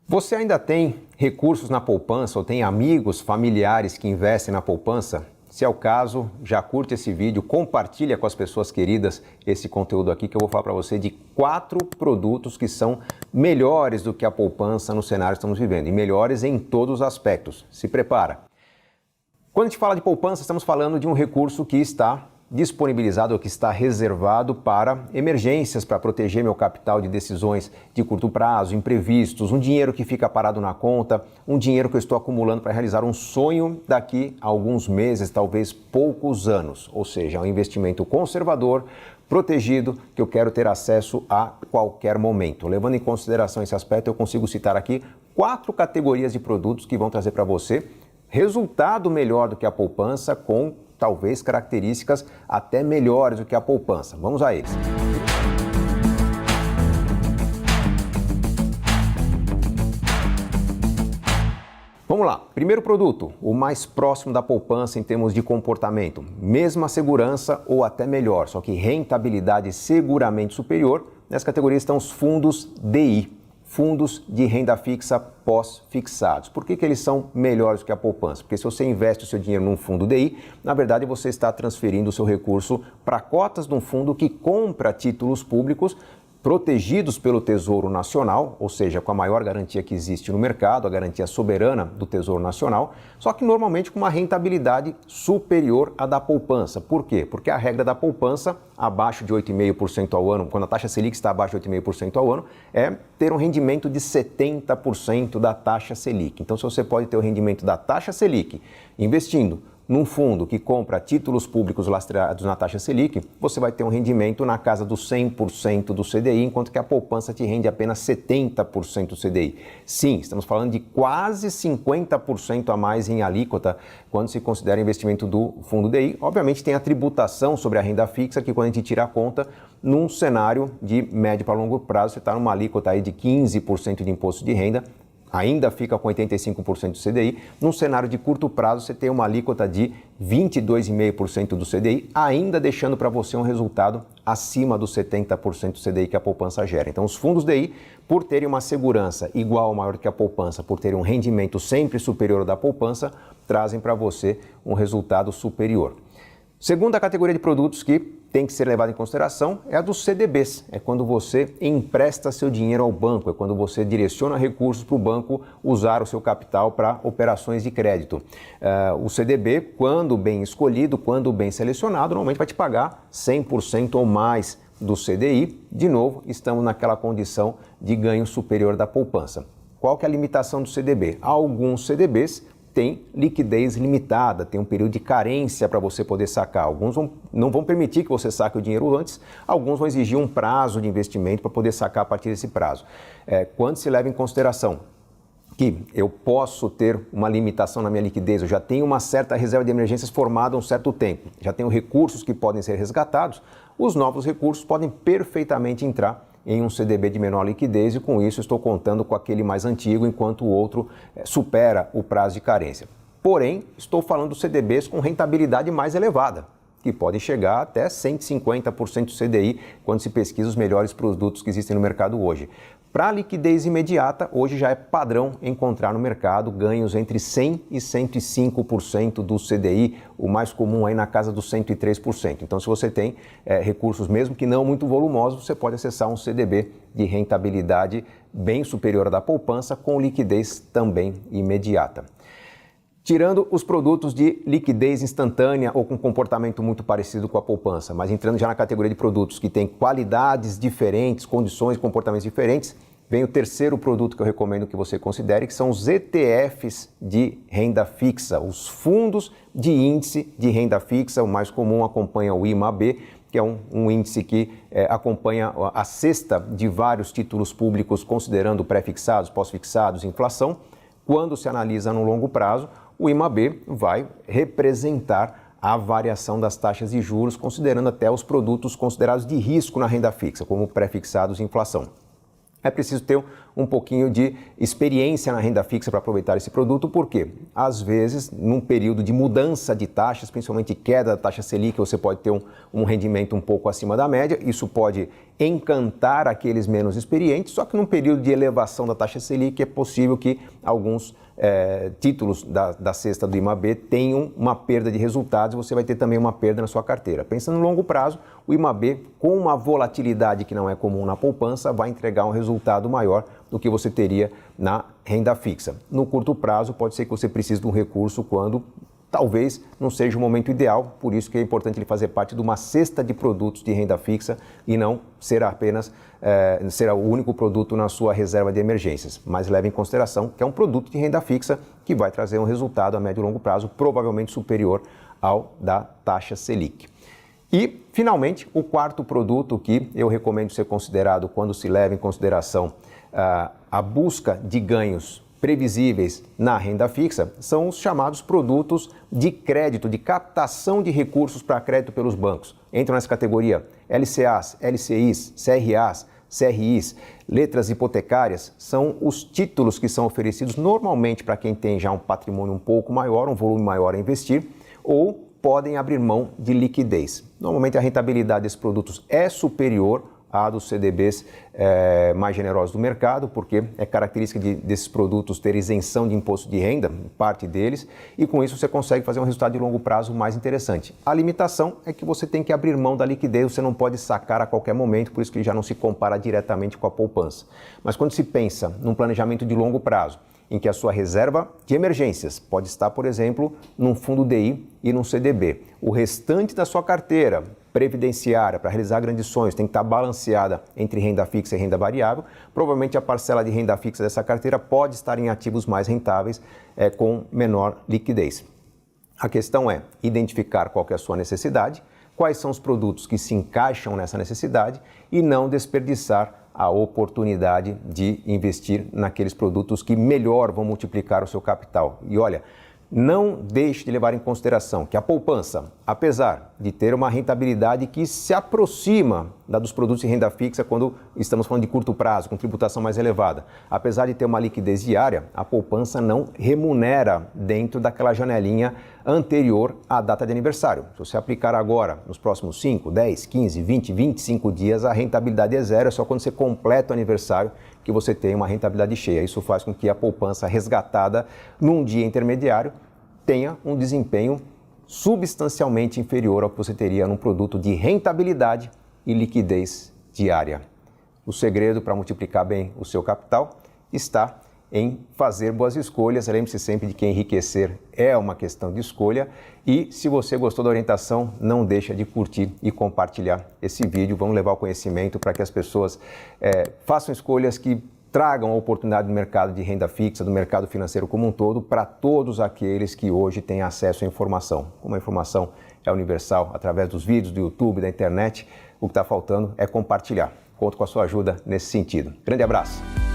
Você ainda tem recursos na poupança ou tem amigos, familiares que investem na poupança? Se é o caso, já curte esse vídeo, compartilha com as pessoas queridas esse conteúdo aqui que eu vou falar para você de 4 produtos que são melhores do que a poupança no cenário que estamos vivendo e melhores em todos os aspectos. Se prepara! Quando a gente fala de poupança, estamos falando de um recurso que está disponibilizado ou que está reservado para emergências, para proteger meu capital de decisões de curto prazo, imprevistos, um dinheiro que fica parado na conta, um dinheiro que eu estou acumulando para realizar um sonho daqui a alguns meses, talvez poucos anos. Ou seja, é um investimento conservador, protegido, que eu quero ter acesso a qualquer momento. Levando em consideração esse aspecto, eu consigo citar aqui 4 categorias de produtos que vão trazer para você resultado melhor do que a poupança, com talvez características até melhores do que a poupança. Vamos a eles. Vamos lá. Primeiro produto, o mais próximo da poupança em termos de comportamento. Mesma segurança ou até melhor, só que rentabilidade seguramente superior. Nessa categoria estão os fundos DI. Fundos de renda fixa pós-fixados. Por que eles são melhores do que a poupança? Porque se você investe o seu dinheiro num fundo DI, na verdade você está transferindo o seu recurso para cotas de um fundo que compra títulos públicos protegidos pelo Tesouro Nacional, ou seja, com a maior garantia que existe no mercado, a garantia soberana do Tesouro Nacional, só que normalmente com uma rentabilidade superior à da poupança. Por quê? Porque a regra da poupança, abaixo de 8,5% ao ano, quando a taxa Selic está abaixo de 8,5% ao ano, é ter um rendimento de 70% da taxa Selic. Então, se você pode ter o rendimento da taxa Selic investindo num fundo que compra títulos públicos lastreados na taxa Selic, você vai ter um rendimento na casa dos 100% do CDI, enquanto que a poupança te rende apenas 70% do CDI. Sim, estamos falando de quase 50% a mais em alíquota quando se considera investimento do fundo DI. Obviamente tem a tributação sobre a renda fixa, que quando a gente tira a conta, num cenário de médio para longo prazo, você está numa alíquota aí de 15% de imposto de renda, ainda fica com 85% do CDI. Num cenário de curto prazo, você tem uma alíquota de 22,5% do CDI, ainda deixando para você um resultado acima dos 70% do CDI que a poupança gera. Então, os fundos DI, por terem uma segurança igual ou maior que a poupança, por terem um rendimento sempre superior ao da poupança, trazem para você um resultado superior. Segunda categoria de produtos que tem que ser levada em consideração é a dos CDBs. É quando você empresta seu dinheiro ao banco, é quando você direciona recursos para o banco usar o seu capital para operações de crédito. O CDB, quando bem escolhido, quando bem selecionado, normalmente vai te pagar 100% ou mais do CDI. De novo, estamos naquela condição de ganho superior da poupança. Qual que é a limitação do CDB? Alguns CDBs tem liquidez limitada, tem um período de carência para você poder sacar. Alguns não vão permitir que você saque o dinheiro antes, alguns vão exigir um prazo de investimento para poder sacar a partir desse prazo. Quando se leva em consideração que eu posso ter uma limitação na minha liquidez, eu já tenho uma certa reserva de emergências formada há um certo tempo, já tenho recursos que podem ser resgatados, os novos recursos podem perfeitamente entrar em um CDB de menor liquidez e com isso estou contando com aquele mais antigo enquanto o outro supera o prazo de carência. Porém, estou falando dos CDBs com rentabilidade mais elevada, que podem chegar até 150% do CDI quando se pesquisa os melhores produtos que existem no mercado hoje. Para a liquidez imediata, hoje já é padrão encontrar no mercado ganhos entre 100% e 105% do CDI, o mais comum aí na casa dos 103%. Então, se você tem recursos, mesmo que não muito volumosos, você pode acessar um CDB de rentabilidade bem superior à da poupança, com liquidez também imediata. Tirando os produtos de liquidez instantânea ou com comportamento muito parecido com a poupança, mas entrando já na categoria de produtos que têm qualidades diferentes, condições e comportamentos diferentes, vem o terceiro produto que eu recomendo que você considere, que são os ETFs de renda fixa, os fundos de índice de renda fixa. O mais comum acompanha o IMAB, que é um índice que acompanha a cesta de vários títulos públicos, considerando pré-fixados, pós-fixados, inflação. Quando se analisa no longo prazo, o IMAB vai representar a variação das taxas de juros, considerando até os produtos considerados de risco na renda fixa, como pré-fixados e inflação. É preciso ter um pouquinho de experiência na renda fixa para aproveitar esse produto, porque às vezes, num período de mudança de taxas, principalmente queda da taxa Selic, você pode ter um rendimento um pouco acima da média, isso pode encantar aqueles menos experientes, só que num período de elevação da taxa Selic é possível que alguns títulos da cesta do IMAB tenham uma perda de resultados e você vai ter também uma perda na sua carteira. Pensando no longo prazo, o IMAB, com uma volatilidade que não é comum na poupança, vai entregar um resultado maior do que você teria na renda fixa. No curto prazo, pode ser que você precise de um recurso quando talvez não seja o momento ideal, por isso que é importante ele fazer parte de uma cesta de produtos de renda fixa e não ser apenas ser o único produto na sua reserva de emergências. Mas leve em consideração que é um produto de renda fixa que vai trazer um resultado a médio e longo prazo provavelmente superior ao da taxa Selic. E, finalmente, o quarto produto que eu recomendo ser considerado quando se leva em consideração a busca de ganhos previsíveis na renda fixa são os chamados produtos de crédito, de captação de recursos para crédito pelos bancos. Entram nessa categoria LCAs, LCIs, CRAs, CRIs, letras hipotecárias, são os títulos que são oferecidos normalmente para quem tem já um patrimônio um pouco maior, um volume maior a investir, ou podem abrir mão de liquidez. Normalmente a rentabilidade desses produtos é superior à dos CDBs mais generosos do mercado, porque é característica desses produtos ter isenção de imposto de renda, parte deles, e com isso você consegue fazer um resultado de longo prazo mais interessante. A limitação é que você tem que abrir mão da liquidez, você não pode sacar a qualquer momento, por isso que ele já não se compara diretamente com a poupança. Mas quando se pensa num planejamento de longo prazo, em que a sua reserva de emergências pode estar, por exemplo, num fundo DI e num CDB. O restante da sua carteira previdenciária para realizar grandes sonhos tem que estar balanceada entre renda fixa e renda variável. Provavelmente a parcela de renda fixa dessa carteira pode estar em ativos mais rentáveis com menor liquidez. A questão é identificar qual que é a sua necessidade, quais são os produtos que se encaixam nessa necessidade e não desperdiçar a oportunidade de investir naqueles produtos que melhor vão multiplicar o seu capital. E olha, não deixe de levar em consideração que a poupança, apesar de ter uma rentabilidade que se aproxima da dos produtos de renda fixa quando estamos falando de curto prazo, com tributação mais elevada, apesar de ter uma liquidez diária, a poupança não remunera dentro daquela janelinha anterior à data de aniversário. Se você aplicar agora, nos próximos 5, 10, 15, 20, 25 dias, a rentabilidade é zero, é só quando você completa o aniversário que você tem uma rentabilidade cheia. Isso faz com que a poupança resgatada num dia intermediário tenha um desempenho substancialmente inferior ao que você teria num produto de rentabilidade e liquidez diária. O segredo para multiplicar bem o seu capital está em fazer boas escolhas. Lembre-se sempre de que enriquecer é uma questão de escolha. E se você gostou da orientação, não deixa de curtir e compartilhar esse vídeo. Vamos levar o conhecimento para que as pessoas façam escolhas que tragam a oportunidade do mercado de renda fixa, do mercado financeiro como um todo, para todos aqueles que hoje têm acesso à informação. Como a informação é universal através dos vídeos, do YouTube, da internet, o que está faltando é compartilhar. Conto com a sua ajuda nesse sentido. Grande abraço!